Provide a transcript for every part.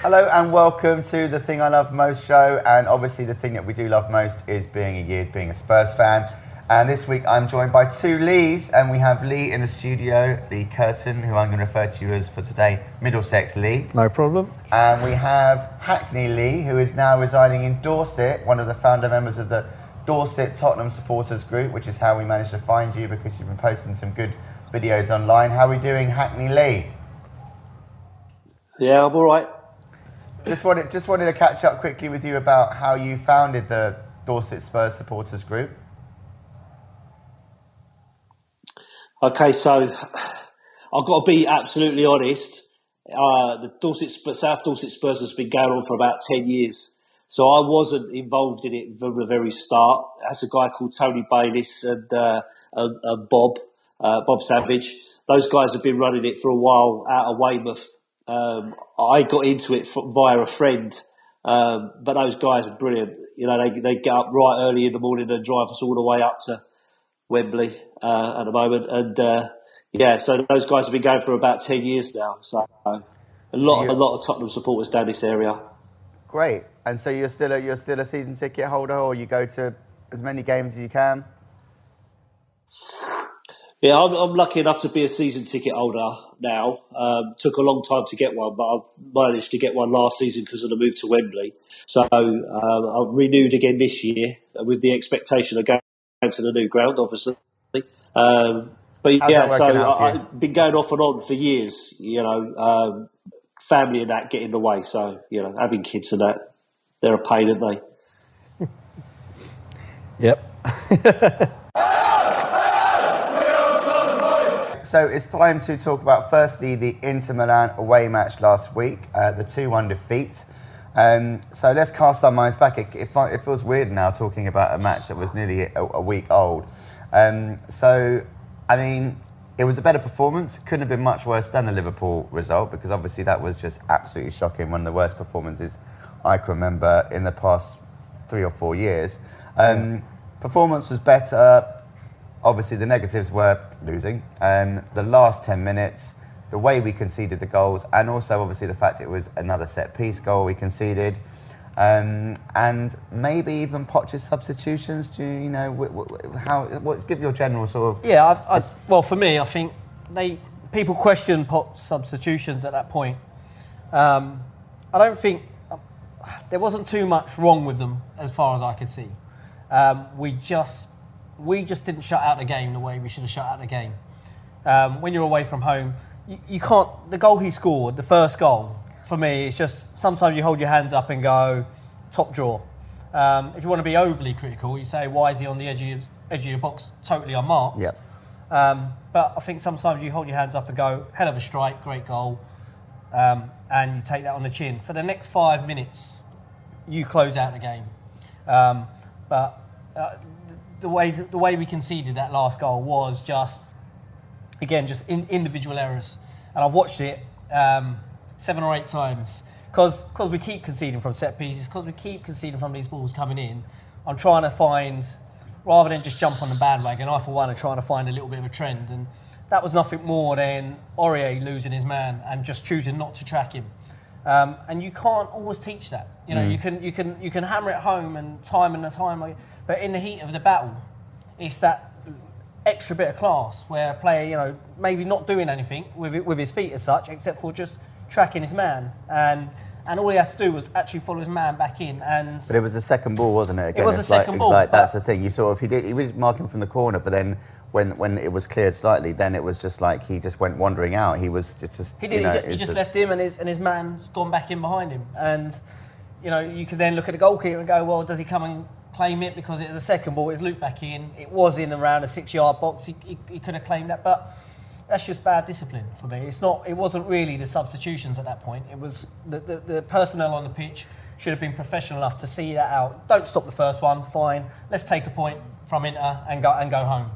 Hello and welcome to the Thing I Love Most show, and obviously the thing that we do love most is being a Spurs fan. And this week I'm joined by two Leighs, and we have Leigh in the studio, Leigh Curtin, who I'm going to refer to you as for today, Middlesex Leigh. No problem. And we have Hackney Leigh, who is now residing in Dorset, one of the founder members of the Dorset Tottenham supporters group, which is how we managed to find you because you've been posting some good videos online. How are we doing, Hackney Leigh? Yeah, I'm all right. Just wanted to catch up quickly with you about how you founded the Dorset Spurs supporters group. Okay, so I've got to be absolutely honest. The South Dorset Spurs has been going on for about 10 years. So I wasn't involved in it from the very start. That's a guy called Tony Bayliss and Bob Savage. Those guys have been running it for a while out of Weymouth. I got into it via a friend, but those guys are brilliant. You know, they get up right early in the morning and drive us all the way up to Wembley at the moment. And so those guys have been going for about 10 years now. So a lot of Tottenham supporters down this area. Great. And so you're still a season ticket holder, or you go to as many games as you can? Yeah, I'm lucky enough to be a season ticket holder now. Took a long time to get one, but I've managed to get one last season because of the move to Wembley. So I've renewed again this year with the expectation of going to the new ground, obviously. But yeah, so I've been going off and on for years. You know, family and that get in the way. So you know, having kids and that, they're a pain, aren't they? Yep. So it's time to talk about, firstly, the Inter Milan away match last week, the 2-1 defeat. So let's cast our minds back. It feels weird now talking about a match that was nearly a week old. So, I mean, it was a better performance. Couldn't have been much worse than the Liverpool result, because obviously that was just absolutely shocking. One of the worst performances I can remember in the past 3 or 4 years. Performance was better. Obviously, the negatives were losing. The last 10 minutes, the way we conceded the goals, and also obviously the fact it was another set-piece goal we conceded, and maybe even Poch's substitutions. Do you know what? Give your general sort of. Yeah, well, for me, I think people questioned Poch's substitutions at that point. I don't think there wasn't too much wrong with them as far as I could see. We just didn't shut out the game the way we should have shut out the game. When you're away from home, you can't. The goal he scored, the first goal, for me, it's just sometimes you hold your hands up and go, top draw. If you want to be overly critical, you say, why is he on the edge of your box totally unmarked? Yep. But I think sometimes you hold your hands up and go, hell of a strike, great goal, and you take that on the chin. For the next 5 minutes, you close out the game. The way we conceded that last goal was just individual errors. And I've watched it 7 or 8 times. Because we keep conceding from set pieces, because we keep conceding from these balls coming in, I'm trying to find, rather than just jump on the bandwagon, I for one are trying to find a little bit of a trend. And that was nothing more than Aurier losing his man and just choosing not to track him. And you can't always teach that. You know, you can hammer it home and time, but in the heat of the battle, it's that extra bit of class where a player, you know, maybe not doing anything with his feet as such, except for just tracking his man, and all he had to do was actually follow his man back in. But it was a second ball, wasn't it? Again, it was a second ball. That's the thing. You sort of he did mark him from the corner, but then when it was cleared slightly, then it was just like he just went wandering out. He was just he did. He just left him, and his man's gone back in behind him. And you know, you could then look at the goalkeeper and go, well, does he come and claim it because it was a second ball? It's looped back in. It was in around a 6-yard box. He could have claimed that, but that's just bad discipline for me. It wasn't really the substitutions at that point. It was the personnel on the pitch should have been professional enough to see that out. Don't stop the first one. Fine. Let's take a point from Inter and go home.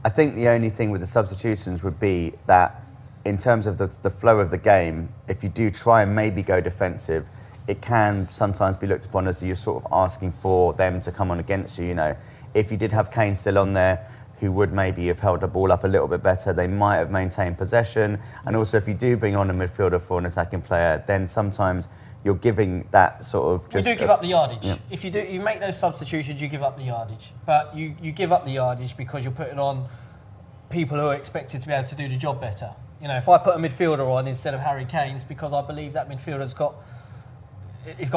I think the only thing with the substitutions would be that in terms of the flow of the game, if you do try and maybe go defensive, it can sometimes be looked upon as you're sort of asking for them to come on against you. You know, if you did have Kane still on there, who would maybe have held the ball up a little bit better. They might have maintained possession. And also, if you do bring on a midfielder for an attacking player, then sometimes you're giving that sort of just... You do give up the yardage. Yeah. If you make those substitutions, you give up the yardage. But you give up the yardage because you're putting on people who are expected to be able to do the job better. You know, if I put a midfielder on instead of Harry Kane, it's because I believe that midfielder's got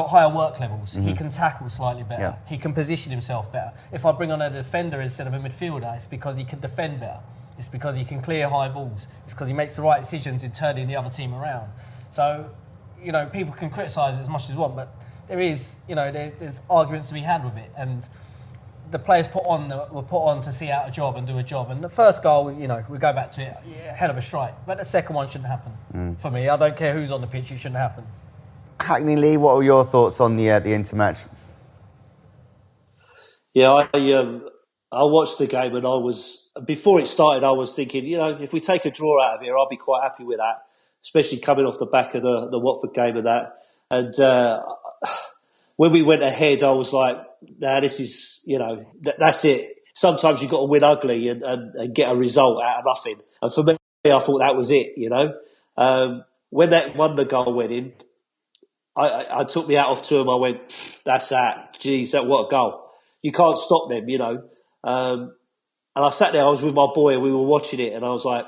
higher work levels. He can tackle slightly better. Yeah. He can position himself better. If I bring on a defender instead of a midfielder, it's because he can defend better. It's because he can clear high balls. It's because he makes the right decisions in turning the other team around. So, you know, people can criticise it as much as they want, but there's arguments to be had with it. And the players were put on to see out a job and do a job. And the first goal, we go back to it, hell of a strike. But the second one shouldn't happen for me. I don't care who's on the pitch, it shouldn't happen. Hackney, Leigh, what were your thoughts on the Inter match? Yeah, I watched the game and before it started, I was thinking, if we take a draw out of here, I'll be quite happy with that, especially coming off the back of the Watford game and that. And when we went ahead, I was like, nah, this is, that's it. Sometimes you've got to win ugly and get a result out of nothing. And for me, I thought that was it, When that won the goal went in, I took my hat off to him. I went, that's that. Jeez, what a goal. You can't stop them, And I sat there, I was with my boy and we were watching it and I was like,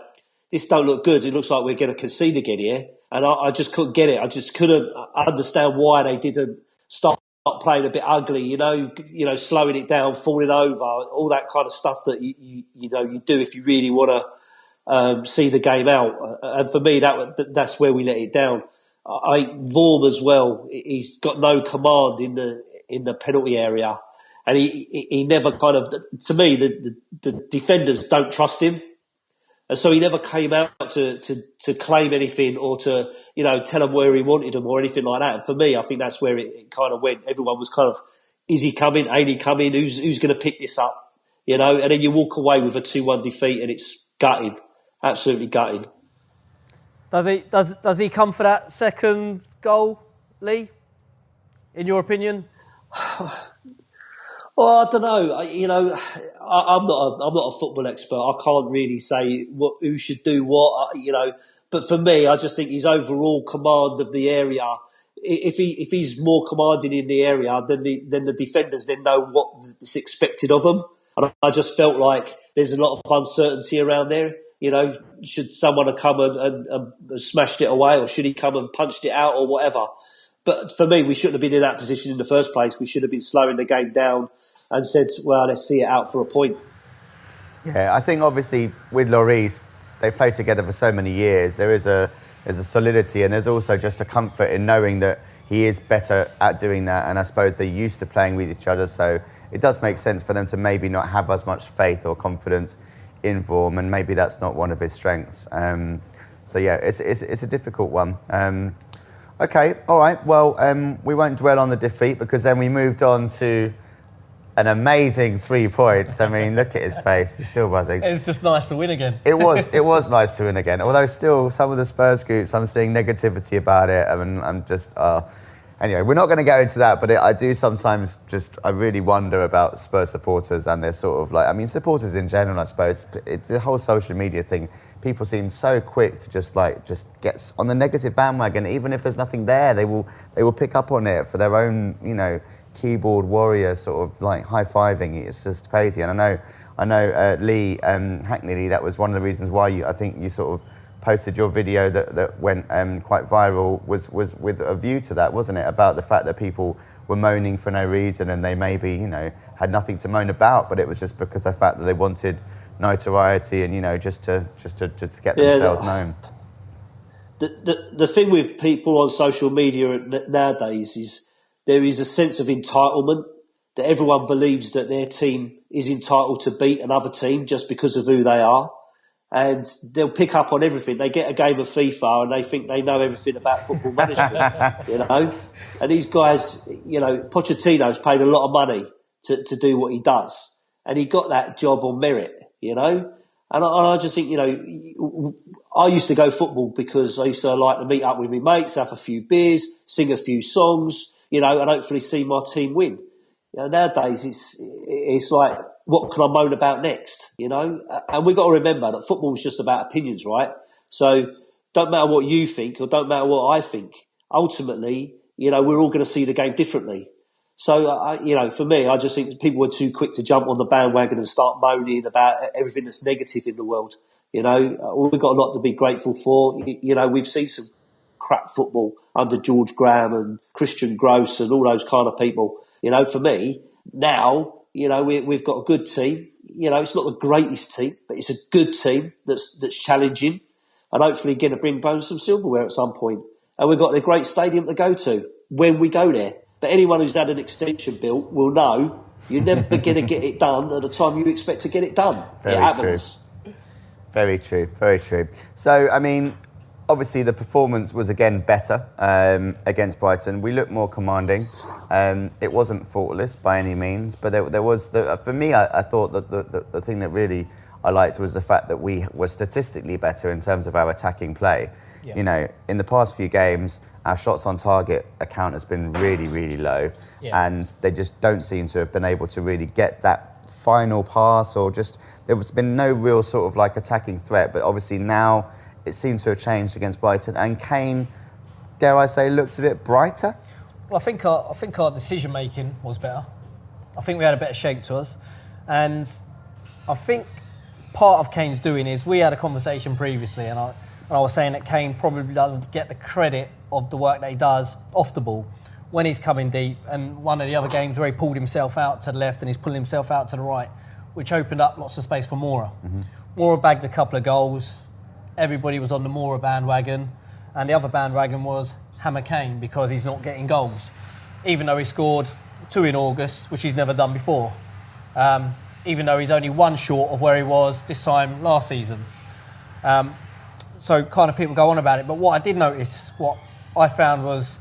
this don't look good. It looks like we're going to concede again here. And I just couldn't get it. I just couldn't understand why they didn't start playing a bit ugly, slowing it down, falling over, all that kind of stuff that you do if you really want to see the game out. And for me, that's where we let it down. Vorm as well. He's got no command in the penalty area, and he never kind of. To me, the defenders don't trust him, and so he never came out to claim anything or to tell them where he wanted them or anything like that. And for me, I think that's where it kind of went. Everyone was kind of, is he coming? Ain't he coming? Who's going to pick this up? And then you walk away with a 2-1 defeat, and it's gutting, absolutely gutting. Does he come for that second goal, Leigh? In your opinion? Well, I don't know. I'm not a football expert. I can't really say who should do what. But for me, I just think his overall command of the area. If he's more commanding in the area, then the defenders then know what is expected of them. And I just felt like there's a lot of uncertainty around there. Should someone have come and smashed it away, or should he come and punched it out, or whatever? But for me, we shouldn't have been in that position in the first place. We should have been slowing the game down and said, well, let's see it out for a point. Yeah, I think obviously with Lloris, they've played together for so many years. There's a solidity, and there's also just a comfort in knowing that he is better at doing that. And I suppose they're used to playing with each other, so it does make sense for them to maybe not have as much faith or confidence in Vorm, and maybe that's not one of his strengths. So yeah, it's a difficult one. Okay, all right. Well, we won't dwell on the defeat because then we moved on to an amazing 3 points. I mean, look at his face; he's still buzzing. It's just nice to win again. It was nice to win again. Although still, some of the Spurs groups, I'm seeing negativity about it. I mean, I'm just. Anyway, we're not going to go into that, but I do sometimes I really wonder about Spurs supporters and their sort of supporters in general, I suppose. It's the whole social media thing. People seem so quick to just get on the negative bandwagon, even if there's nothing there. They will pick up on it for their own, keyboard warrior sort of high-fiving. It's just crazy. And I know Leigh, Hackney Leigh, that was one of the reasons why I think you sort of posted your video that went quite viral was with a view to that, wasn't it? About the fact that people were moaning for no reason and they maybe, had nothing to moan about, but it was just because of the fact that they wanted notoriety and, just to get themselves known. The thing with people on social media nowadays is there is a sense of entitlement that everyone believes that their team is entitled to beat another team just because of who they are. And they'll pick up on everything. They get a game of FIFA and they think they know everything about football management, And these guys, Pochettino's paid a lot of money to do what he does. And he got that job on merit, And I just think, I used to go football because I used to like to meet up with my mates, have a few beers, sing a few songs, and hopefully see my team win. Nowadays it's like what can I moan about next? You know, and we've got to remember that football is just about opinions, right? So don't matter what you think or don't matter what I think. Ultimately, you know, we're all going to see the game differently. So, you know, for me, I just think people were too quick to jump on the bandwagon and start moaning about everything that's negative in the world. You know, we've got a lot to be grateful for. You know, we've seen some crap football under George Graham and Christian Gross and all those kind of people. You know, for me, now, you know, we've got a good team. You know, it's not the greatest team, but it's a good team that's challenging and hopefully going to bring home some silverware at some point. And we've got a great stadium to go to when we go there. But anyone who's had an extension built will know you're never going to get it done at the time you expect to get it done. Very it happens. True. Very true. Very true. So, I mean, obviously the performance was again better against Brighton. We looked more commanding. It wasn't faultless by any means, but there was, for me, I thought that the thing that really I liked was the fact that we were statistically better in terms of our attacking play. Yeah. You know, in the past few games, our shots on target account has been really, really low, and they just don't seem to have been able to really get that final pass, or just there's been no real sort of like attacking threat. But obviously now it seems to have changed against Brighton, and Kane, dare I say, looked a bit brighter. Well, I think our decision making was better. I think we had a better shape to us, and I think part of Kane's doing is we had a conversation previously, and I was saying that Kane probably doesn't get the credit of the work that he does off the ball when he's coming deep. And one of the other games where he pulled himself out to the left and he's pulling himself out to the right, which opened up lots of space for Moura. Mm-hmm. Moura bagged a couple of goals. Everybody was on the Moura bandwagon. And the other bandwagon was hammer Kane because he's not getting goals. Even though he scored 2 in August, which he's never done before. Even though he's only 1 short of where he was this time last season. So kind of people go on about it. But what I did notice, what I found was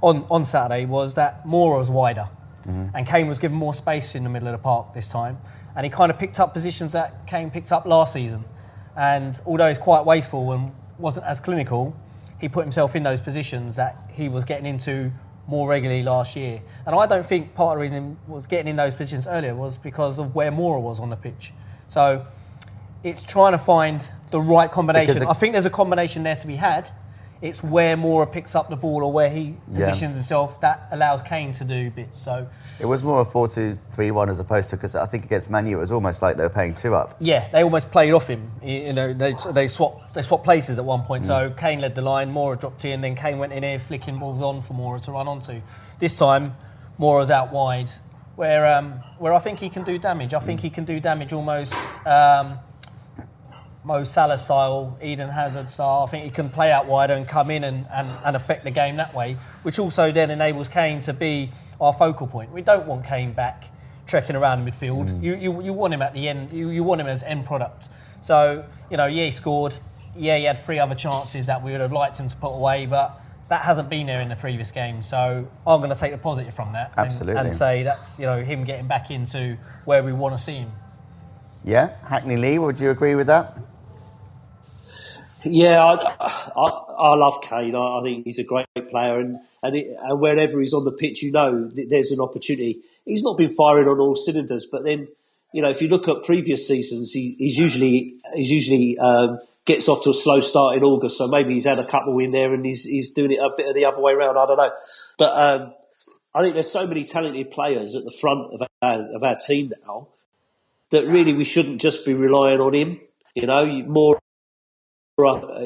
on Saturday was that Moura was wider. Mm-hmm. And Kane was given more space in the middle of the park this time. And he kind of picked up positions that Kane picked up last season. And although he's quite wasteful and wasn't as clinical, he put himself in those positions that he was getting into more regularly last year. And I don't think part of the reason he was getting in those positions earlier was because of where Moura was on the pitch. So it's trying to find the right combination. I think there's a combination there to be had. It's where Moura picks up the ball or where he positions himself that allows Kane to do bits. So it was more a 4-2-3-1 as opposed to, because I think against Man U it was almost like they were playing 2 up. Yeah, they almost played off him. You know, they swapped places at one point. So Kane led the line, Moura dropped in, then Kane went in here flicking balls on for Moura to run onto. This time Moura's out wide, where I think he can do damage. I think he can do damage almost Mo Salah style, Eden Hazard style. I think he can play out wider and come in and affect the game that way, which also then enables Kane to be our focal point. We don't want Kane back trekking around the midfield. You want him at the end. You want him as end product. So, you know, he scored. He had 3 other chances that we would have liked him to put away, but that hasn't been there in the previous game. So I'm going to take the positive from that. Absolutely. And say that's, you know, him getting back into where we want to see him. Yeah, Hackney Leigh, would you agree with that? Yeah, I love Kane. I think he's a great player, and whenever he's on the pitch, you know, there's an opportunity. He's not been firing on all cylinders, but then, you know, if you look at previous seasons, he's usually gets off to a slow start in August. So maybe he's had a couple in there, and he's doing it a bit of the other way around. I don't know, but I think there's so many talented players at the front of our team now that really we shouldn't just be relying on him. You know, more.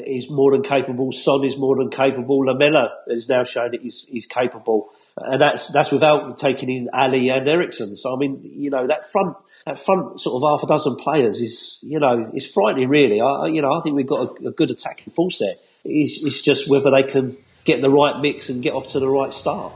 Is more than capable. Son is more than capable. Lamela has now shown that he's capable, and that's without taking in Ali and Ericsson. So I mean, you know, that front sort of half a dozen players is, you know, it's frightening really. I think we've got a good attacking full set. It's just whether they can get the right mix and get off to the right start.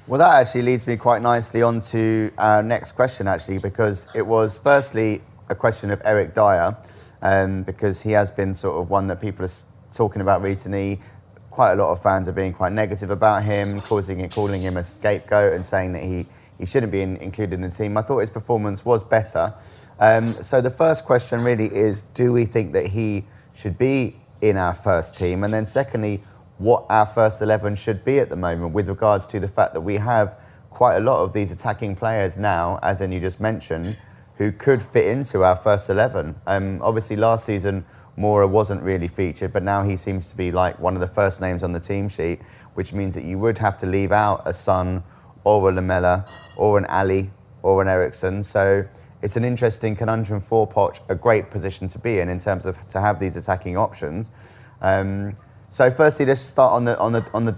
Well, that actually leads me quite nicely on to our next question, actually, because it was firstly a question of Eric Dyer. Because he has been sort of one that people are talking about recently. Quite a lot of fans are being quite negative about him, calling him a scapegoat and saying that he shouldn't be included in the team. I thought his performance was better. So the first question really is, do we think that he should be in our first team? And then secondly, what our first 11 should be at the moment with regards to the fact that we have quite a lot of these attacking players now, as in you just mentioned, who could fit into our first 11. Obviously, last season, Mora wasn't really featured, but now he seems to be like one of the first names on the team sheet, which means that you would have to leave out a Son or a Lamela or an Ali or an Ericsson. So it's an interesting conundrum for Poch, a great position to be in terms of to have these attacking options. So firstly, let's start on the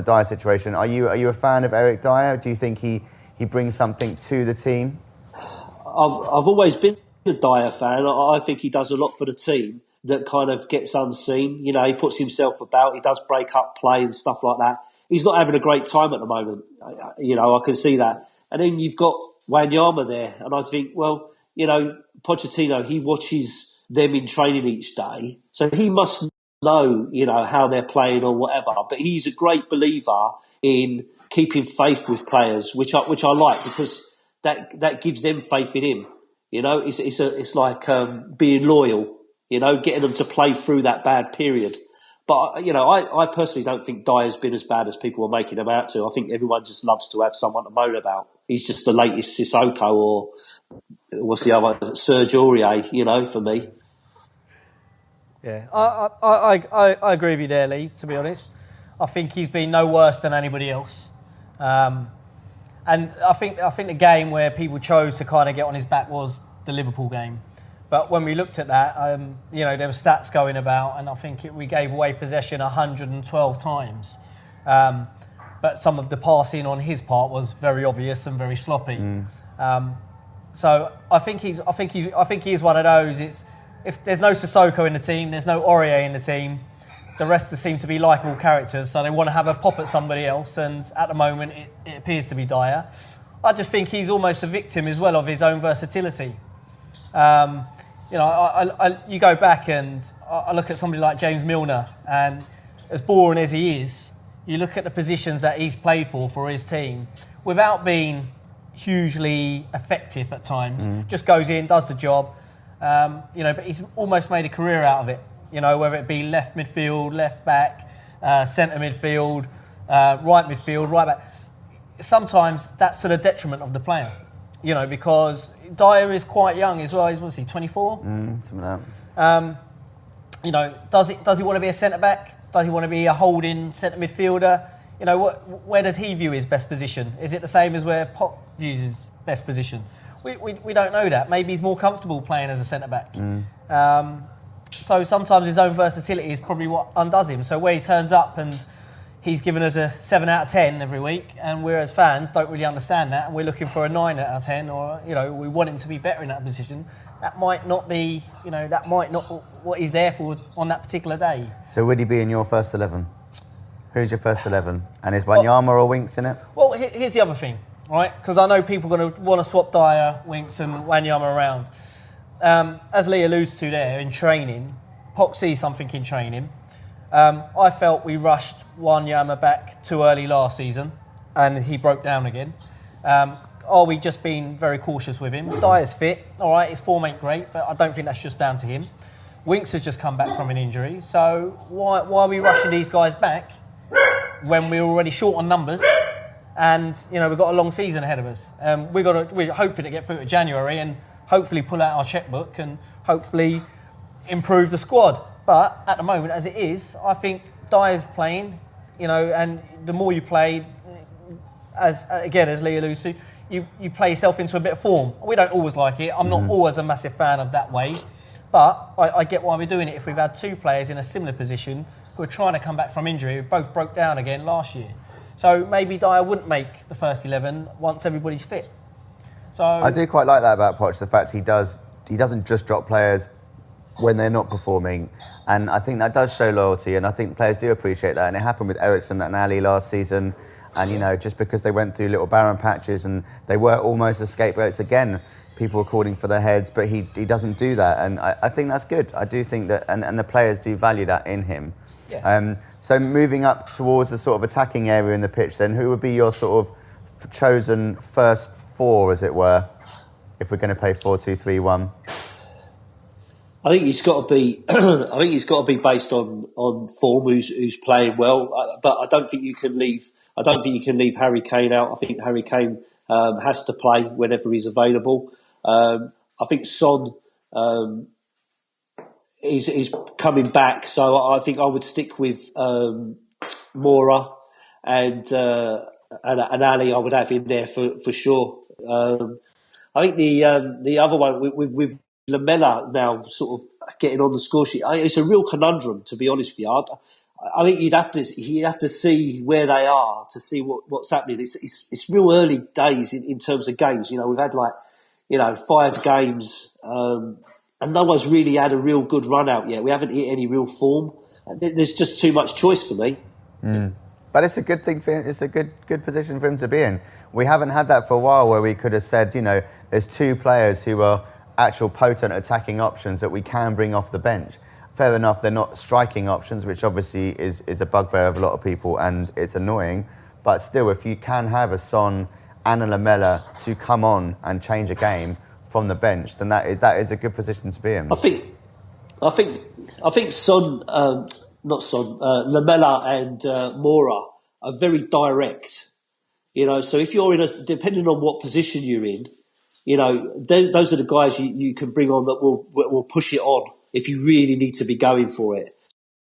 Dyer situation. Are you a fan of Eric Dyer? Do you think he brings something to the team? I've always been a Dyer fan. I think he does a lot for the team that kind of gets unseen. You know, he puts himself about. He does break up play and stuff like that. He's not having a great time at the moment. You know, I can see that. And then you've got Wanyama there, and I think, well, you know, Pochettino, he watches them in training each day, so he must know, you know, how they're playing or whatever. But he's a great believer in keeping faith with players, which I like, because that gives them faith in him. You know, it's like being loyal. You know, getting them to play through that bad period. But you know, I personally don't think Dyer's been as bad as people are making him out to. I think everyone just loves to have someone to moan about. He's just the latest Sissoko, or what's the other, Serge Aurier, you know, for me. Yeah, I agree with you there, Leigh, to be honest. I think he's been no worse than anybody else. And I think the game where people chose to kind of get on his back was the Liverpool game. But when we looked at that, you know, there were stats going about, and I think we gave away possession 112 times. But some of the passing on his part was very obvious and very sloppy. So I think he is one of those. If there's no Sissoko in the team, there's no Aurier in the team, the rest seem to be likeable characters, so they want to have a pop at somebody else, and at the moment it appears to be Dyer. I just think he's almost a victim as well of his own versatility. You know, you go back and I look at somebody like James Milner, and as boring as he is, you look at the positions that he's played for his team, without being hugely effective at times, just goes in, does the job, you know, but he's almost made a career out of it. You know, whether it be left midfield, left back, centre midfield, right midfield, right back. Sometimes that's to the detriment of the player, you know, because Dyer is quite young as well. He's, what's he, 24? Something like that. You know, does he want to be a centre back? Does he want to be a holding centre midfielder? You know, where does he view his best position? Is it the same as where Poch views his best position? We don't know that. Maybe he's more comfortable playing as a centre back. So sometimes his own versatility is probably what undoes him. So where he turns up and he's given us a 7 out of 10 every week, and we as fans don't really understand that, and we're looking for a 9 out of 10, or, you know, we want him to be better in that position. That might not be, you know, that might not what he's there for on that particular day. So would he be in your first 11? Who's your first 11? And is Wanyama or Winks in it? Well, here's the other thing, right? Because I know people are going to want to swap Dyer, Winks and Wanyama around. As Leigh alludes to there, in training, Poch sees something in training. I felt we rushed Wanyama back too early last season, and he broke down again. Are we just being very cautious with him? Dyer's fit, all right, his form ain't great, but I don't think that's just down to him. Winks has just come back from an injury, so why are we rushing these guys back when we're already short on numbers? And, you know, we've got a long season ahead of us. We're hoping to get through to January and hopefully pull out our checkbook and hopefully improve the squad. But at the moment, as it is, I think Dyer's playing, you know, and the more you play, as Leigh alludes to, you play yourself into a bit of form. We don't always like it. I'm not always a massive fan of that way. But I get why we're doing it if we've had two players in a similar position who are trying to come back from injury, who both broke down again last year. So maybe Dyer wouldn't make the first 11 once everybody's fit. So I do quite like that about Poch, the fact he doesn't just drop players when they're not performing, and I think that does show loyalty, and I think players do appreciate that. And it happened with Ericsson and Ali last season, and you know, just because they went through little barren patches and they were almost as scapegoats again, people were calling for their heads, but he doesn't do that, and I think that's good. I do think that, and the players do value that in him. Yeah. So moving up towards the sort of attacking area in the pitch, then who would be your sort of chosen first four, as it were, if we're going to play 4-2-3-1? I think he's got to be. I think he's got to be based on form. Who's playing well, but I don't think you can leave I don't think you can leave Harry Kane out. I think Harry Kane has to play whenever he's available. I think Son is coming back, so I think I would stick with Mora and Ali. I would have in there for sure. I think the other one with Lamela now sort of getting on the score sheet, it's a real conundrum, to be honest with you. I think he'd have to see where they are to see what's happening. It's real early days in terms of games. We've had 5 games, and no one's really had a real good run out yet. We haven't hit any real form. There's just too much choice for me. But it's a good thing for him. It's a good position for him to be in. We haven't had that for a while, where we could have said, there's 2 players who are actual potent attacking options that we can bring off the bench. Fair enough, they're not striking options, which obviously is a bugbear of a lot of people, and it's annoying. But still, if you can have a Son and a Lamela to come on and change a game from the bench, then that is a good position to be in. I think Son, not Son, Lamela and Mora are very direct. So if you're depending on what position you're in, those are the guys you can bring on that will push it on if you really need to be going for it.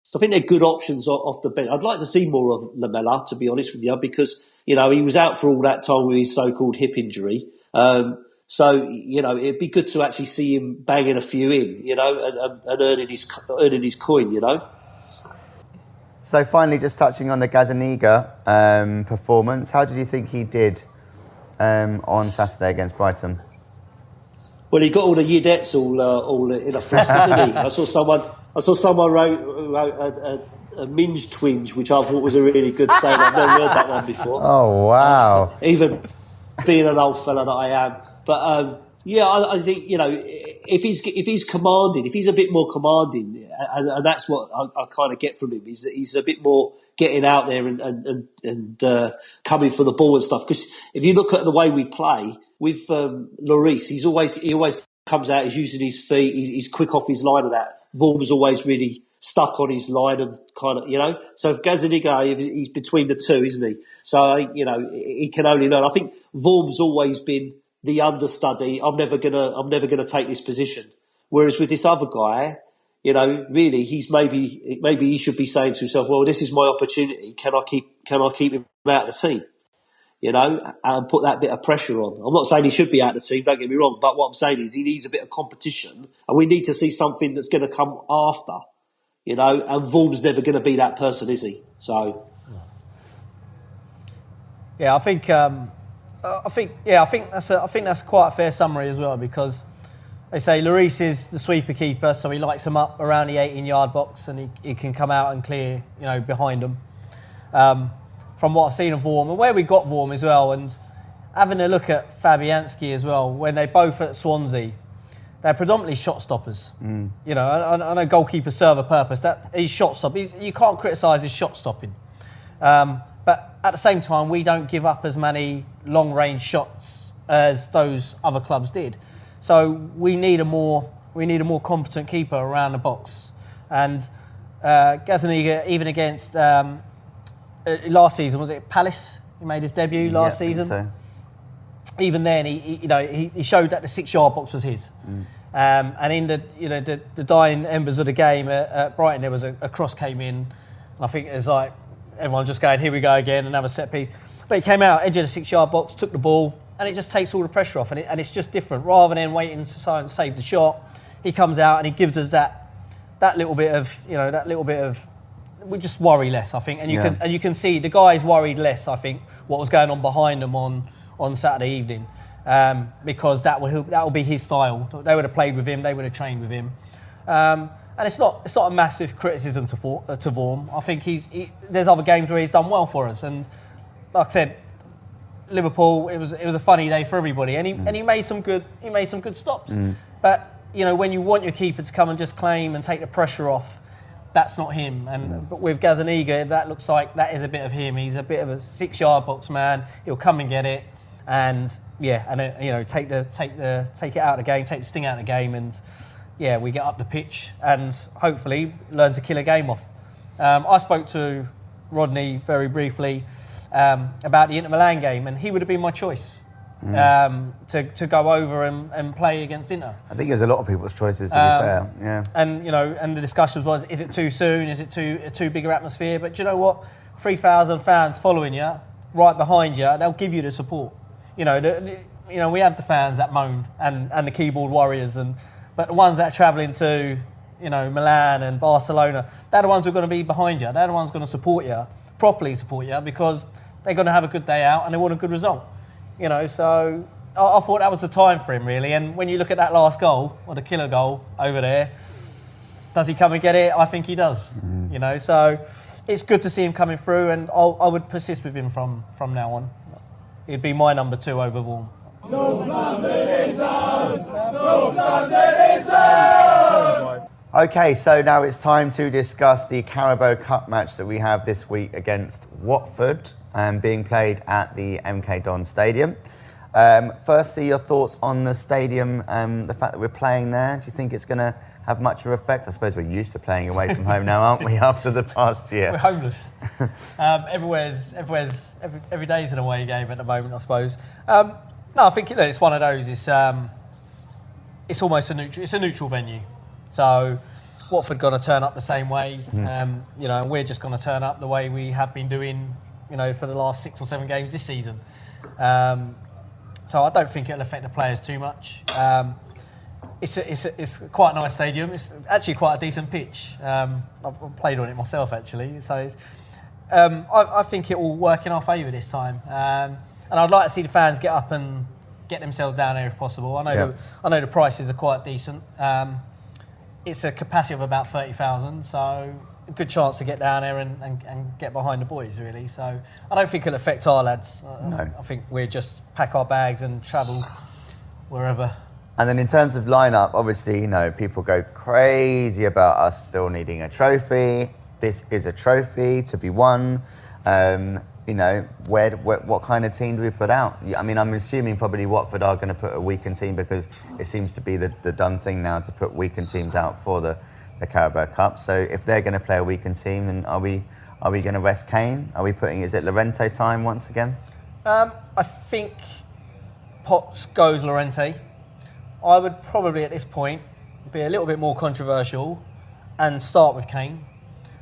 So I think they're good options off the bench. I'd like to see more of Lamela, to be honest with you, because, he was out for all that time with his so-called hip injury. So, it'd be good to actually see him banging a few in, and earning his coin, So finally, just touching on the Gazzaniga performance, how did you think he did on Saturday against Brighton? Well, he got all the Yidets all in a fluster, didn't he? I saw someone wrote a minge twinge, which I thought was a really good statement. I've never heard that one before. Oh, wow. Even being an old fella that I am. But, I think, if he's commanding, if he's a bit more commanding, and that's what I kind of get from him, is that he's a bit more getting out there and coming for the ball and stuff. Because if you look at the way we play, with Lloris, he always comes out, he's using his feet, he's quick off his line and that. Vorm's always really stuck on his line and kind of, So if Gazzaniga, he's between the two, isn't he? So, he can only learn. I think Vorm's always been the understudy. I'm never gonna take this position. Whereas with this other guy, really, he's maybe he should be saying to himself, well, this is my opportunity. Can I keep him out of the team? And put that bit of pressure on. I'm not saying he should be out of the team, don't get me wrong, but what I'm saying is he needs a bit of competition, and we need to see something that's going to come after, and Vaughan's never going to be that person, is he? So, yeah, I think that's quite a fair summary as well, because they say Lloris is the sweeper keeper, so he lights them up around the 18-yard box, and he can come out and clear, behind them. From what I've seen of Vorm, and where we got Vorm as well, and having a look at Fabianski as well, when they both at Swansea, they're predominantly shot stoppers. I know goalkeepers serve a purpose. That he's shot stop. You can't criticise his shot stopping, but at the same time, we don't give up as many long range shots as those other clubs did. So we need a more competent keeper around the box, and Gazzaniga, even against. Last season, was it Palace? He made his debut last season. So. Even then, he showed that the 6-yard box was his. And in the dying embers of the game at Brighton, there was a cross came in, and I think it was like everyone just going, here we go again, another set piece. But he came out, edge of the 6-yard box, took the ball, and it just takes all the pressure off, and it's just different. Rather than waiting to try and save the shot, he comes out and he gives us that little bit of. We just worry less, I think, and you can see the guys worried less. I think what was going on behind them on Saturday evening, because that will be his style. They would have played with him, they would have trained with him, and it's not a massive criticism to Vorm. I think there's other games where he's done well for us, and like I said, Liverpool, it was a funny day for everybody, and he made some good stops. But when you want your keeper to come and just claim and take the pressure off. That's not him, but with Gazzaniga, that looks like that is a bit of him. He's a bit of a 6-yard box man. He'll come and get it, and take it out of the game, take the sting out of the game, and we get up the pitch and hopefully learn to kill a game off. I spoke to Rodney very briefly about the Inter Milan game, and he would have been my choice to go over and play against Inter. I think it was a lot of people's choices, to be fair. Yeah. And and the discussions was, is it too soon? Is it too bigger atmosphere? But do you know what? 3,000 fans following you, right behind you, they'll give you the support. We have the fans that moan and the keyboard warriors, but the ones that are travelling to Milan and Barcelona, they're the ones who are going to be behind you. They're the ones going to properly support you, because they're going to have a good day out and they want a good result. So I thought that was the time for him, really. And when you look at that last goal, or the killer goal over there, does he come and get it? I think he does. So it's good to see him coming through, and I would persist with him from now on. He'd be my number 2 over Vaughan. Okay, so now it's time to discuss the Carabao Cup match that we have this week against Watford, being played at the MK Dons Stadium. Firstly, your thoughts on the stadium, the fact that we're playing there. Do you think it's going to have much of an effect? I suppose we're used to playing away from home now, aren't we, after the past year? We're homeless. Every day's an away game at the moment, I suppose. No, I think it's one of those. It's almost a neutral venue. So Watford going to turn up the same way, and we're just going to turn up the way we have been doing, for the last 6 or 7 games this season. So I don't think it'll affect the players too much. It's quite a nice stadium. It's actually quite a decent pitch. I've played on it myself, actually. So I think it will work in our favour this time. And I'd like to see the fans get up and get themselves down there if possible. I know the prices are quite decent. It's a capacity of about 30,000, so a good chance to get down there and get behind the boys, really. So I don't think it'll affect our lads. No. I think we'll just pack our bags and travel wherever. And then in terms of lineup, obviously, people go crazy about us still needing a trophy. This is a trophy to be won. What kind of team do we put out? I mean, I'm assuming probably Watford are going to put a weakened team, because it seems to be the done thing now to put weakened teams out for the Carabao Cup. So if they're going to play a weakened team, then are we going to rest Kane? Are we is it Llorente time once again? I think Potts goes Llorente. I would probably at this point be a little bit more controversial and start with Kane.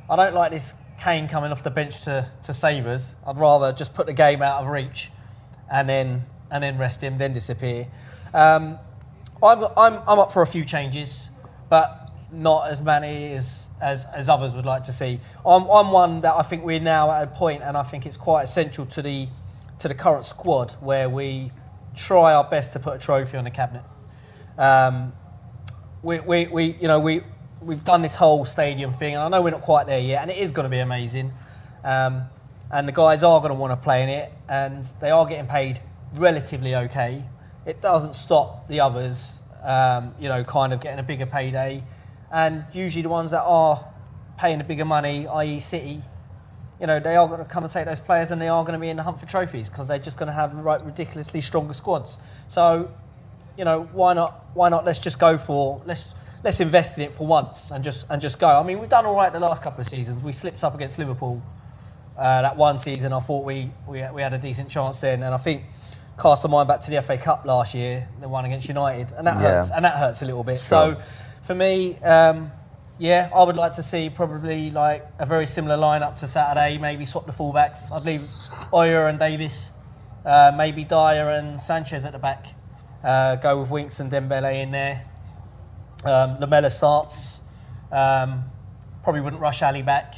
I don't like this Kane coming off the bench to save us. I'd rather just put the game out of reach and then rest him, then disappear. I'm up for a few changes, but not as many as others would like to see. I'm one that I think we're now at a point, and I think it's quite essential to the current squad, where we try our best to put a trophy on the cabinet. We've done this whole stadium thing, and I know we're not quite there yet, and it is going to be amazing. And the guys are going to want to play in it, and they are getting paid relatively okay. It doesn't stop the others, kind of getting a bigger payday. And usually the ones that are paying the bigger money, i.e. City, they are going to come and take those players, and they are going to be in the hunt for trophies, because they're just going to have ridiculously stronger squads. So, why not? Let's just go for let's invest in it for once and just go. I mean, we've done all right the last couple of seasons. We slipped up against Liverpool that one season. I thought we had a decent chance then, and I think cast our mind back to the FA Cup last year, the one against United, and that hurts. And that hurts a little bit. Sure. So for me, I would like to see probably like a very similar lineup to Saturday. Maybe swap the fullbacks. I'd leave Oyer and Davis, maybe Dyer and Sanchez at the back. Go with Winks and Dembele in there. Lamela starts. Probably wouldn't rush Ali back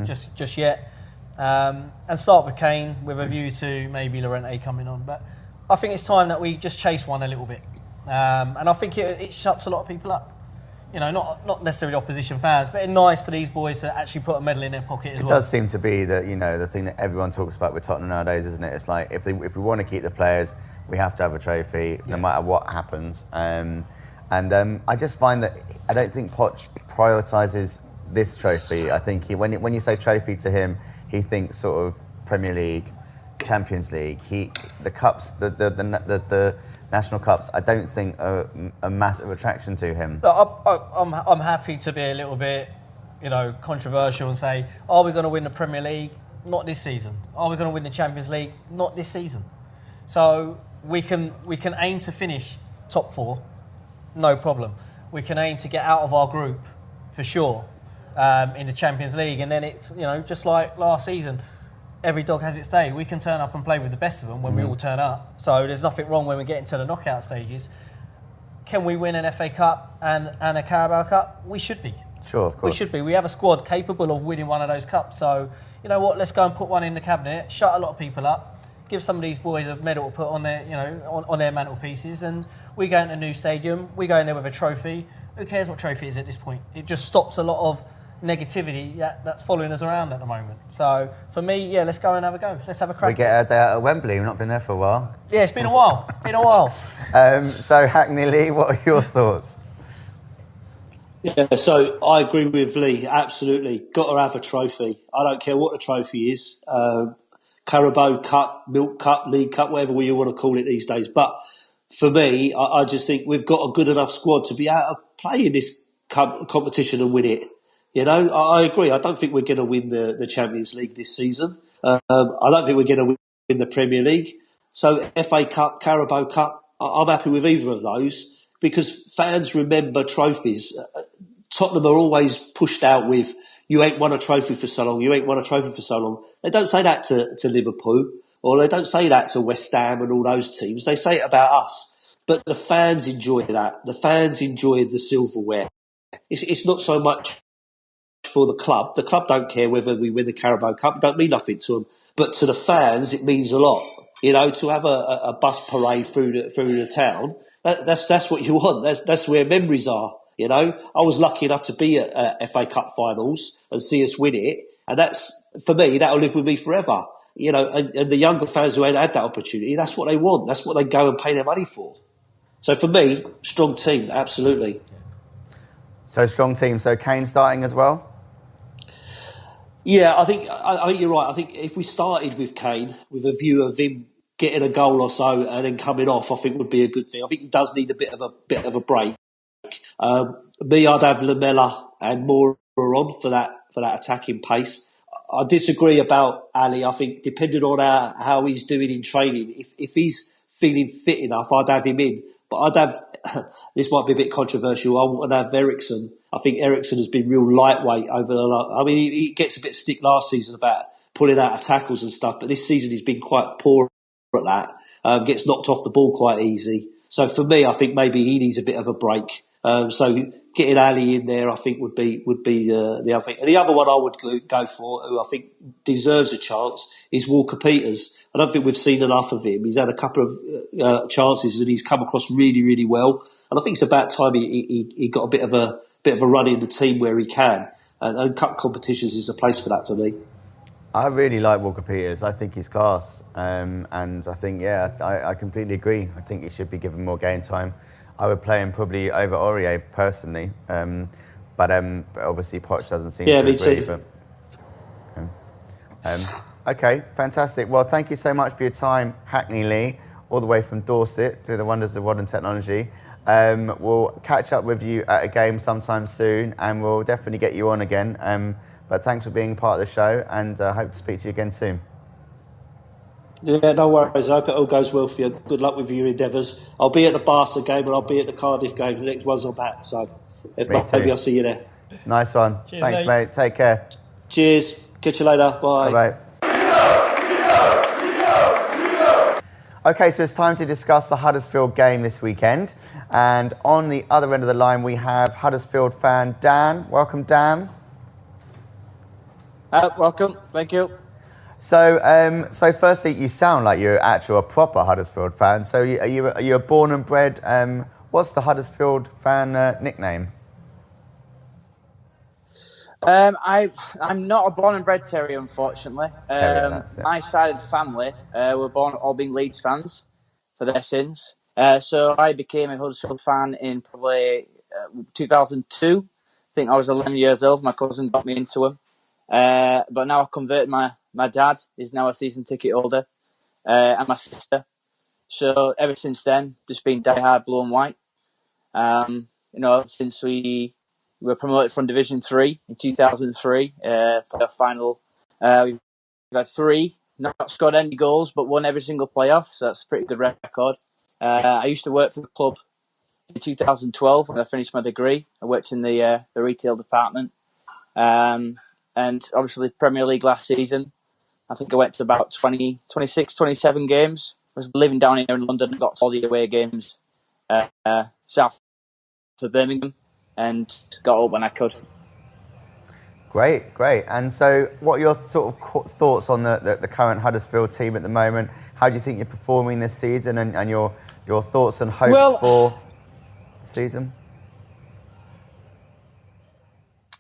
just yet. And start with Kane with a view to maybe Llorente coming on. But I think it's time that we just chase one a little bit. And I think it shuts a lot of people up. Not necessarily opposition fans, but it's nice for these boys to actually put a medal in their pocket as well. It does seem to be that, the thing that everyone talks about with Tottenham nowadays, isn't it? It's like, if we want to keep the players, we have to have a trophy, no matter what happens. I just find that I don't think Poch prioritises this trophy. I think when you say trophy to him, he thinks sort of Premier League, Champions League. The cups, the national cups, I don't think are a massive attraction to him. I'm happy to be a little bit, controversial and say, are we going to win the Premier League? Not this season. Are we going to win the Champions League? Not this season. So we can aim to finish top 4, no problem. We can aim to get out of our group for sure in the Champions League, and then it's just like last season. Every dog has its day. We can turn up and play with the best of them when we all turn up. So there's nothing wrong when we get into the knockout stages. Can we win an FA Cup and a Carabao Cup? We should be. Sure, of course. We should be. We have a squad capable of winning one of those cups. So, you know what? Let's go and put one in the cabinet, shut a lot of people up, give some of these boys a medal to put on their, on their mantelpieces, and we go into a new stadium. We go in there with a trophy. Who cares what trophy it is at this point? It just stops a lot of negativity that's following us around at the moment. So for me, let's go and have a go. Let's have a crack. We get our day out at Wembley. We've not been there for a while. Yeah, it's been a while. So Hackney, Leigh, what are your thoughts? Yeah, so I agree with Leigh. Absolutely, got to have a trophy. I don't care what the trophy is. Carabao Cup, Milk Cup, League Cup, whatever you want to call it these days. But for me, I just think we've got a good enough squad to be able to play in this competition and win it. I agree. I don't think we're going to win the Champions League this season. I don't think we're going to win the Premier League. So FA Cup, Carabao Cup, I'm happy with either of those because fans remember trophies. Tottenham are always pushed out with, you ain't won a trophy for so long, you ain't won a trophy for so long. They don't say that to Liverpool, or they don't say that to West Ham and all those teams. They say it about us. But the fans enjoy that. The fans enjoy the silverware. It's not so much for the club. The club don't care whether we win the Carabao Cup. It don't mean nothing to them. But to the fans, it means a lot. To have a bus parade through the town, that's what you want. That's where memories are. I was lucky enough to be at FA Cup finals and see us win it. And that's, for me, that'll live with me forever. And the younger fans who ain't had that opportunity, that's what they want. That's what they go and pay their money for. So for me, strong team, absolutely. So strong team. So Kane starting as well? Yeah, I think you're right. I think if we started with Kane, with a view of him getting a goal or so and then coming off, I think would be a good thing. I think he does need a bit of a break. Me, I'd have Lamela and Moura on for that attacking pace. I disagree about Ali. I think depending on how he's doing in training, if he's feeling fit enough, I'd have him in. But I'd have, this might be a bit controversial, I want to have Eriksen. I think Eriksen has been real lightweight over the last, he gets a bit of stick last season about pulling out of tackles and stuff, but this season he's been quite poor at that. Gets knocked off the ball quite easy. So for me, I think maybe he needs a bit of a break. So getting Ali in there, I think would be the other thing. And the other one I would go for, who I think deserves a chance, is Walker Peters. I don't think we've seen enough of him. He's had a couple of chances and he's come across really, really well. And I think it's about time he got a bit of a run in the team where he can. And cup competitions is a place for that for me. I really like Walker Peters. I think he's class. And I think, I completely agree. I think he should be given more game time. I would play him probably over Aurier personally. But obviously Poch doesn't seem to agree. Too. Okay, fantastic. Well, thank you so much for your time, Hackney Leigh, all the way from Dorset to the wonders of modern technology. We'll catch up with you at a game sometime soon, and we'll definitely get you on again. But thanks for being part of the show, and I hope to speak to you again soon. Yeah, no worries. I hope it all goes well for you. Good luck with your endeavours. I'll be at the Barca game and I'll be at the Cardiff game. The next one's on back, so maybe I'll see you there. Nice one. Cheers, thanks, mate. Take care. Cheers. Catch you later. Bye. Bye-bye. Okay, so it's time to discuss the Huddersfield game this weekend. And on the other end of the line, we have Huddersfield fan Dan. Welcome, Dan. Welcome. Thank you. So firstly, you sound like you're a proper Huddersfield fan. So are you a born and bred? What's the Huddersfield fan nickname? I'm not a born and bred Terrier, unfortunately. Terrier, that's it. My side of the family were born all being Leeds fans for their sins. So I became a Huddersfield fan in probably 2002. I think I was 11 years old. My cousin got me into them. But now I've converted. My dad is now a season ticket holder, and my sister. So ever since then, just been die-hard blue and white. Since we were promoted from Division 3 in 2003, played our final. We had 3, not scored any goals, but won every single playoff. So that's a pretty good record. I used to work for the club in 2012 when I finished my degree. I worked in the retail department. And obviously Premier League last season, I think I went to about 20, 26, 27 games. I was living down here in London and got all the away games south of Birmingham and got up when I could. Great, great. And so what are your sort of thoughts on the current Huddersfield team at the moment? How do you think you're performing this season and your thoughts and hopes for the season?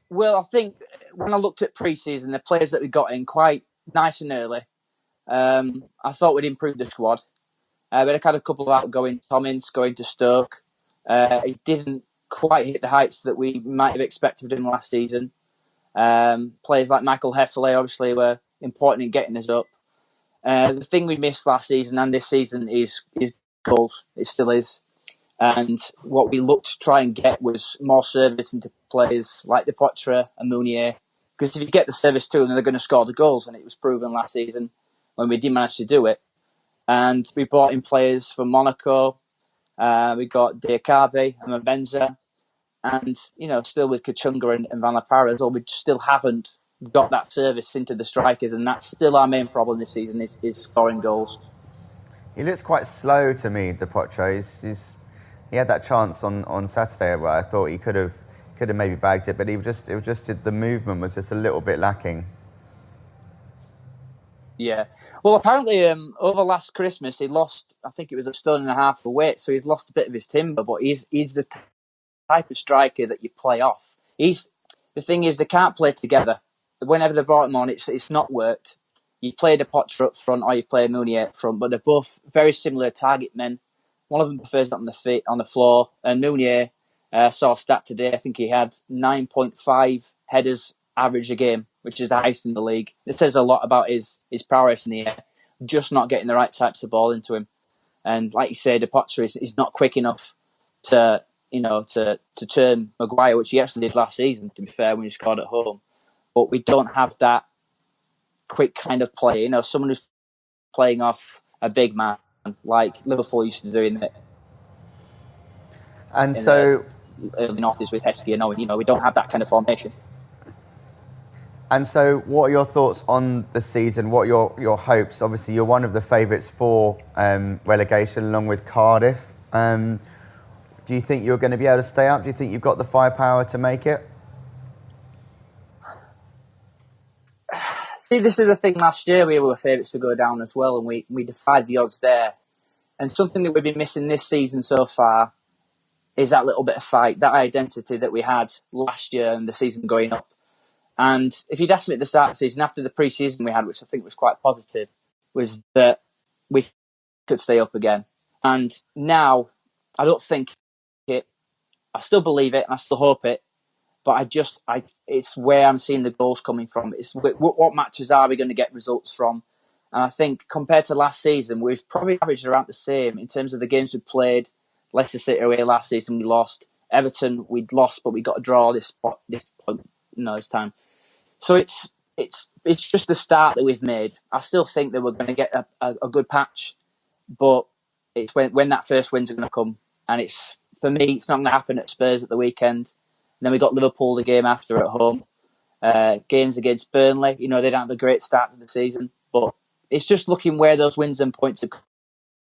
Well, I think when I looked at pre-season, the players that we got in quite nice and early, I thought we'd improve the squad. We had a couple of outgoing. Tom Ince going to Stoke. He didn't quite hit the heights that we might have expected of him last season. Players like Michael Heffley obviously were important in getting us up. The thing we missed last season and this season is goals. It still is. And what we looked to try and get was more service into players like Depotre and Mounier. Because if you get the service to them, they're going to score the goals. And it was proven last season when we did manage to do it. And we brought in players from Monaco. We got Diakabe and Mabenza. And, still with Kachunga and Van La Parra, we still haven't got that service into the strikers. And that's still our main problem this season is scoring goals. He looks quite slow to me, Depotre. He had that chance on Saturday where I thought he could have maybe bagged it, but the movement was just a little bit lacking. Yeah. Well, apparently over last Christmas he lost, I think it was 1.5 stone of weight, so he's lost a bit of his timber, but he's the type of striker that you play off. The thing is, they can't play together. Whenever they brought him on, it's not worked. You play Depotre up front or you play Mounier up front, but they're both very similar target men. One of them prefers on the floor, and Mounier saw a stat today. I think he had 9.5 headers average a game, which is the highest in the league. It says a lot about his prowess in the air, just not getting the right types of ball into him. And like you say, Depotre is not quick enough to turn Maguire, which he actually did last season, to be fair, when he scored at home. But we don't have that quick kind of play. Someone who's playing off a big man, like Liverpool used to do in the early noughties with Heskey and Owen. We don't have that kind of formation. And so what are your thoughts on the season? What are your hopes? Obviously, you're one of the favourites for relegation along with Cardiff. Do you think you're going to be able to stay up? Do you think you've got the firepower to make it? See, this is the thing. Last year we were favourites to go down as well, and we defied the odds there. And something that we've been missing this season so far is that little bit of fight, that identity that we had last year and the season going up. And if you'd asked me at the start of the season, after the pre-season we had, which I think was quite positive, was that we could stay up again. And now, I don't think it. I still believe it and I still hope it. But it's where I'm seeing the goals coming from. It's what matches are we going to get results from? And I think compared to last season, we've probably averaged around the same in terms of the games we played. Leicester City away last season, we lost. Everton, we'd lost, but we got a draw this time. So it's just the start that we've made. I still think that we're going to get a good patch, but it's when that first win's going to come. And for me, it's not going to happen at Spurs at the weekend. And then we got Liverpool the game after at home. Games against Burnley, they didn't have a great start to the season, but it's just looking where those wins and points are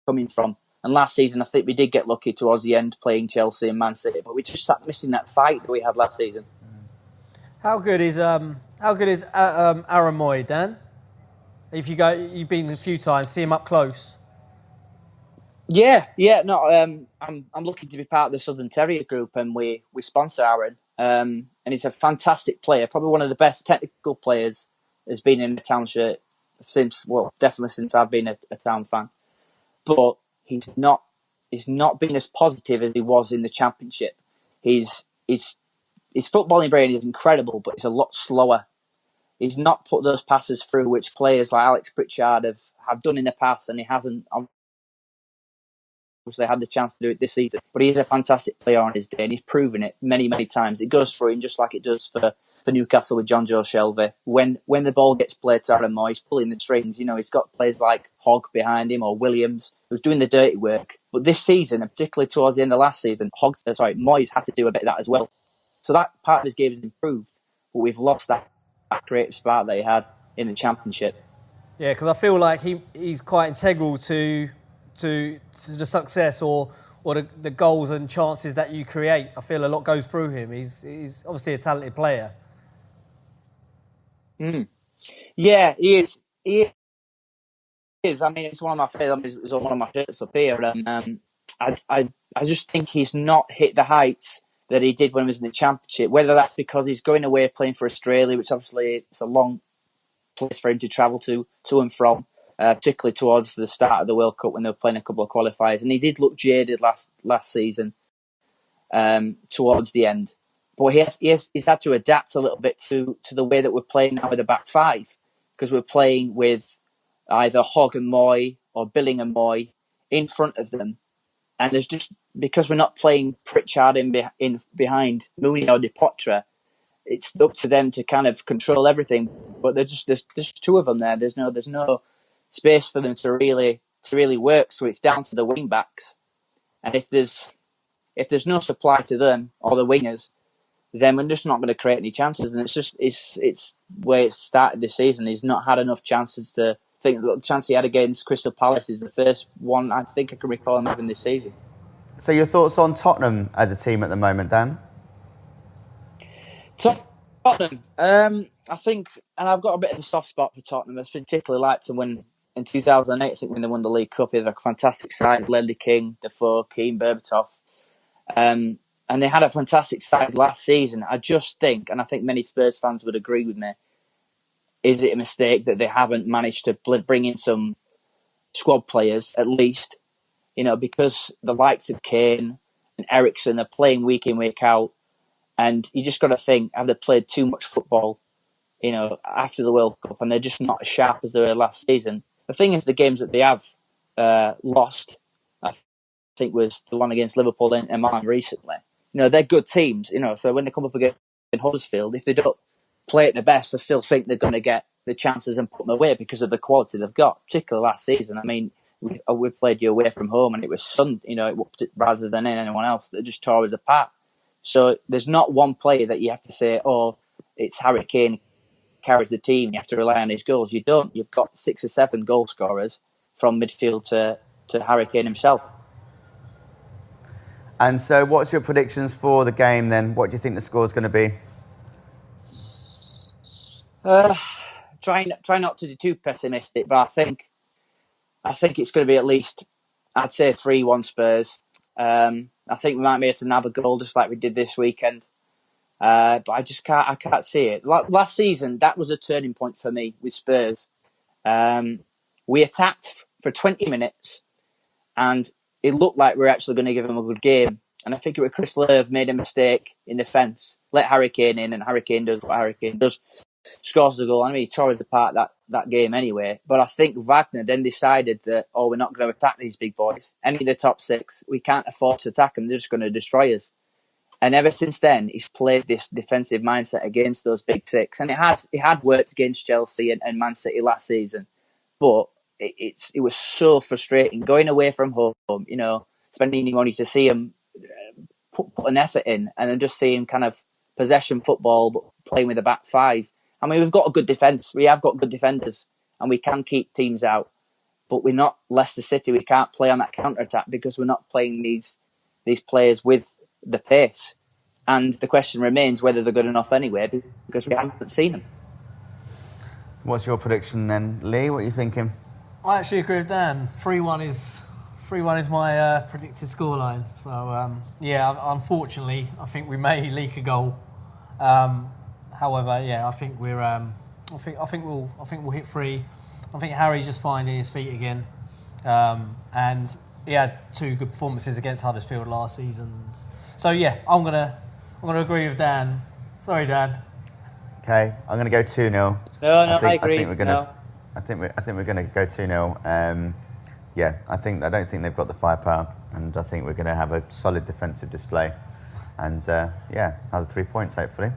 coming from. And last season, I think we did get lucky towards the end playing Chelsea and Man City, but we just started missing that fight that we had last season. How good is Aaron Moy, Dan? You've been a few times, see him up close. Yeah. No, I'm looking to be part of the Southern Terrier group, and we sponsor Aaron. And he's a fantastic player, probably one of the best technical players has been in the town shirt definitely since I've been a town fan. But he's not been as positive as he was in the Championship. His footballing brain is incredible, but it's a lot slower. He's not put those passes through which players like Alex Pritchard have done in the past, and he hasn't obviously had the chance to do it this season. But he is a fantastic player on his day, and he's proven it many, many times. It goes through him just like it does for for Newcastle with John Joe Shelby. When the ball gets played to Aaron Moy, he's pulling the strings. He's got players like Hogg behind him or Williams, who's doing the dirty work. But this season, and particularly towards the end of last season, Moyes had to do a bit of that as well. So that part of his game has improved, but we've lost that creative spark that he had in the Championship. Yeah, because I feel like he's quite integral to the success or the goals and chances that you create. I feel a lot goes through him. He's obviously a talented player. Yeah, he is. He is. I mean, it's one of my favourites. It's on one of my shirts up here, and I just think he's not hit the heights that he did when he was in the Championship. Whether that's because he's going away playing for Australia, which obviously it's a long place for him to travel to and from, particularly towards the start of the World Cup when they were playing a couple of qualifiers, and he did look jaded last season towards the end. But he's had to adapt a little bit to the way that we're playing now with the back five, because we're playing with either Hogg and Moy or Billing and Moy in front of them. And there's just, because we're not playing Pritchard in behind Mooney or Depotre, it's up to them to kind of control everything. But there's two of them there. There's no space for them to really work. So it's down to the wing backs. And if there's no supply to them or the wingers, then we're just not going to create any chances. And it's where it started this season. He's not had enough chances to. I think the chance he had against Crystal Palace is the first one I think I can recall him having this season. So your thoughts on Tottenham as a team at the moment, Dan? Tottenham, I think, and I've got a bit of a soft spot for Tottenham. I particularly liked them when, in 2008, I think when they won the League Cup, they had a fantastic side, Ledley King, Defoe, Keane, Berbatov. And they had a fantastic side last season. I just think, and I think many Spurs fans would agree with me, is it a mistake that they haven't managed to bring in some squad players, at least, because the likes of Kane and Eriksen are playing week in, week out. And you just got to think, have they played too much football, after the World Cup, and they're just not as sharp as they were last season. The thing is, the games that they have lost, I think, was the one against Liverpool and Inter Milan recently. They're good teams, so when they come up against Huddersfield, if they don't play at the best, I still think they're going to get the chances and put them away because of the quality they've got, particularly last season. I mean, we played you away from home and it was Sun, rather than anyone else, that just tore us apart. So there's not one player that you have to say, oh, it's Harry Kane carries the team, you have to rely on his goals. You don't. You've got 6 or 7 goal scorers from midfield to Harry Kane himself. And so what's your predictions for the game then? What do you think the score's going to be? Try not to be too pessimistic, but I think it's going to be at least, I'd say 3-1 Spurs. I think we might be able to nab a goal just like we did this weekend. But I can't see it. Last season, that was a turning point for me with Spurs. We attacked for 20 minutes and it looked like we were actually going to give them a good game. And I think it was Chris Löw made a mistake in defence, let Harry Kane in, and Harry Kane does what Harry Kane does, scores the goal. I mean, he tore us apart that game anyway. But I think Wagner then decided that, we're not going to attack these big boys. Any of the top 6, we can't afford to attack them. They're just going to destroy us. And ever since then, he's played this defensive mindset against those big 6. And it had worked against Chelsea and Man City last season. But it was so frustrating going away from home, spending money to see him put an effort in and then just seeing kind of possession football, but playing with a back 5. I mean, we've got a good defence. We have got good defenders and we can keep teams out. But we're not Leicester City. We can't play on that counter-attack because we're not playing these players with the pace. And the question remains whether they're good enough anyway because we haven't seen them. What's your prediction then, Leigh? What are you thinking? I actually agree with Dan. 3-1 is my predicted scoreline. So unfortunately, I think we may leak a goal. However, I think we're. I think we'll hit 3. I think Harry's just finding his feet again, and he had 2 good performances against Huddersfield last season. So I'm gonna agree with Dan. Sorry, Dan. Okay, I'm gonna go 2-0. No, I agree. I think we're gonna go 2-0. I don't think they've got the firepower, and I think we're gonna have a solid defensive display, and another 3 points hopefully.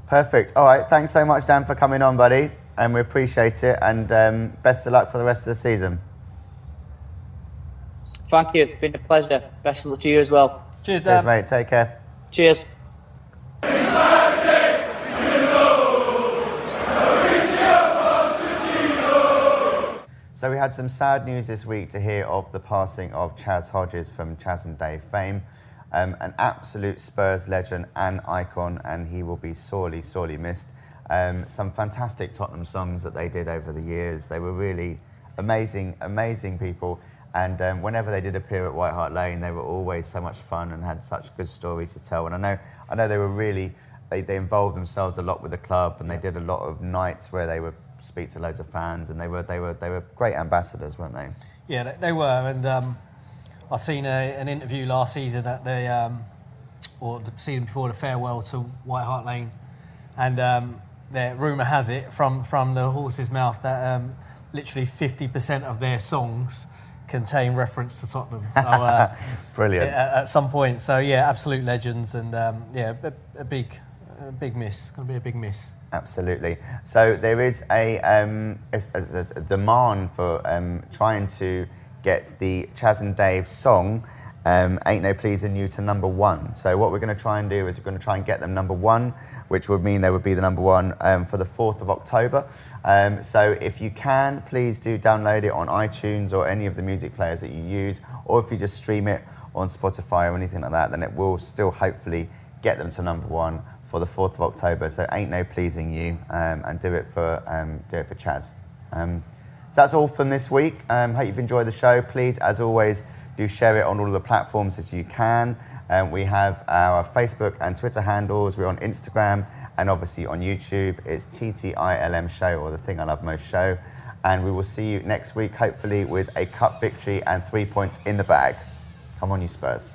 Perfect. All right, thanks so much, Dan, for coming on, buddy, and we appreciate it, and best of luck for the rest of the season. Thank you. It's been a pleasure. Best of luck to you as well. Cheers, Dan. Cheers, mate. Take care. Cheers. So we had some sad news this week to hear of the passing of Chas Hodges from Chas and Dave fame, an absolute Spurs legend and icon, and he will be sorely, sorely missed. Some fantastic Tottenham songs that they did over the years. They were really amazing, amazing people. And whenever they did appear at White Hart Lane, they were always so much fun and had such good stories to tell. And I know they were really, they involved themselves a lot with the club, and they did a lot of nights where they would speak to loads of fans, and they were great ambassadors, weren't they? Yeah, they were. And I seen an interview last season at or the season before, the farewell to White Hart Lane, and the rumour has it from the horse's mouth that literally 50% of their songs contain reference to Tottenham. So, Brilliant. At some point. So yeah, absolute legends, and a big miss. Going to be a big miss. Absolutely. So there is a demand for trying to get the Chas and Dave song Ain't No Pleasing You to number 1. So what we're going to try and do is we're going to try and get them number 1, which would mean they would be the number 1 for the 4th of October. So if you can, please do download it on iTunes or any of the music players that you use, or if you just stream it on Spotify or anything like that, then it will still hopefully get them to number 1 for the 4th of October. So Ain't No Pleasing You, and do it for Chas. So that's all from this week. Hope you've enjoyed the show. Please, as always, do share it on all of the platforms as you can. We have our Facebook and Twitter handles. We're on Instagram and obviously on YouTube. It's TTILM Show, or The Thing I Love Most Show. And we will see you next week, hopefully with a cup victory and 3 points in the bag. Come on, you Spurs.